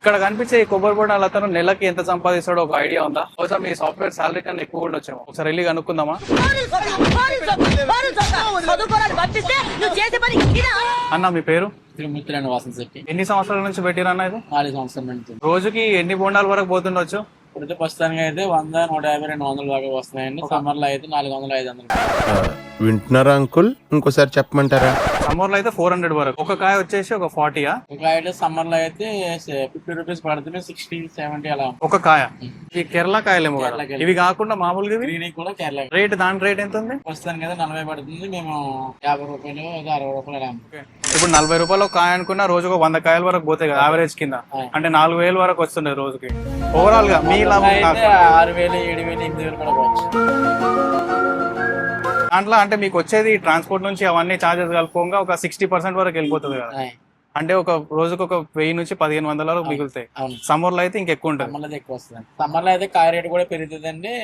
ఇక్కడ కనిపించే ఈ కొబ్బరి బొండాలు అతను నెలకి ఎంత సంపాదిస్తాడో ఒక ఐడియా ఉందా? బహుశా మీ సాఫ్ట్వేర్ సాలరీ కన్నా ఎక్కువ ఉండొచ్చేమో. ఒకసారి వెళ్ళి కనుక్కుందామా? అన్న మీ పేరు? తిరుమూర్తి వాసన శెట్టి. ఎన్ని సంవత్సరాల నుంచి పెట్టిరన్న ఇది? 4 సంవత్సరాల నుంచి. రోజుకి ఎన్ని బొండాల వరకు పోతుండొచ్చు? ఇప్పుడు ప్రస్తుతానికి అయితే 100, 150, 200 దాకా వస్తున్నాయండి. సమ్మర్ లో అయితే 400, 500. వింటున్నారా అంకుల్? ఇంకోసారి చెప్పమంటారా? సమ్మర్ లో అయితే 400 వరకు. ఒక కాయ వచ్చేసి ఒక 40యా? ఒక అయితే సమ్మర్ లో అయితే 50 రూపీస్ పడుతుంది, 60, 70 అలా. ఒక కాయ. ఈ కేరళ కాయలేమో కదా? కేరళ కాయలు. ఇవి కాకుండా మామూలుగా ఇవి? గ్రీన్ కూడా కేరళ. రేట్ దాని రేట్ ఎంత ఉంది? ప్రస్తుతానికి అయితే 40 పడుతుంది. మేము 50 రూపాయలు, 60 రూపాయలు అలా. ఇప్పుడు 40 రూపాయలు ఒక కాయ అనుకున్నా రోజుకు 100 కాయల వరకు పోతాయి కదా యావరేజ్ కింద. అంటే 4000 వరకు వస్తుంది రోజుకి. ఓవరాల్ గా మీ లాభం అయితే 6000, 7000, 8000 కూడా పోవచ్చు. దాంట్లో అంటే మీకు వచ్చేది ట్రాన్స్పోర్ట్ నుంచి అవన్నీ చార్జెస్ కలుపుకోగా ఒక 60% వరకు వెళ్ళిపోతుంది కదా. అంటే ఒక రోజుకు ఒక 1000 నుంచి 1500 వరకు మిగులుతాయి. సమ్మర్ లో అయితే ఇంకెక్కువ ఉంటుంది. సమ్మర్ లో ఎక్కువ వస్తుంది. సమ్మర్ లో అయితే కాయ రేటు కూడా పెరుగుతుందండి.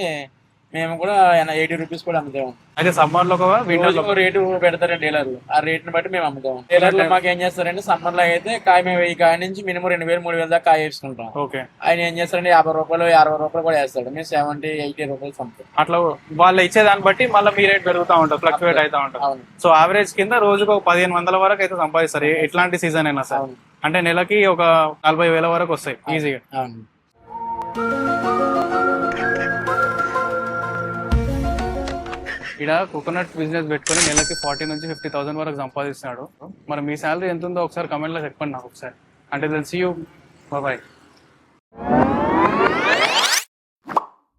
మేము కూడా 80 రూపీస్ కూడా అమ్ముతాము. అయితే సమ్మర్ లో వింటర్ లో రేటు పెడతారండి డీలర్. ఆ రేట్ ని బట్టి మేము అమ్ముతాం. డీలర్ లో మాకు ఏం చేస్తారంటే సమ్మర్ లో అయితే కాయ మేము 1000 కాయ నుంచి మినిమం 2000, 3000 దాకా కాయ వేసుకుంటాం. ఓకే. ఆయన ఏం చేస్తారంటే 50 రూపాయలు, 60 రూపాయలు కూడా వేస్తాడు. మేము 70, 80 రూపాయలు అమ్ముతాం. అట్లా వాళ్ళు ఇచ్చేదాన్ని బట్టి మళ్ళీ మీ రేట్ పెరుగుతూ ఉంటుంది, ఫ్లక్చువేట్ అవుతా ఉంటుంది. సో యావరేజ్ కింద రోజుకు ఒక 1500 వరకు అయితే సంపాదిస్తారు ఎట్లాంటి సీజన్ అయినా సార్. అంటే నెలకి ఒక 40,000 వరకు వస్తాయి ఈజీగా. ఇక్కడ కోకోనట్ బిజినెస్ పెట్టుకుని నెలకి 40 నుంచి 50,000 వరకు సంపాదిస్తున్నాడు. మరి మీ శాలరీ ఎంత ఉందో ఒకసారి కమెంట్ లో చెప్పండి నాకు ఒకసారి. అంటే దెన్ సీ యూ, బై.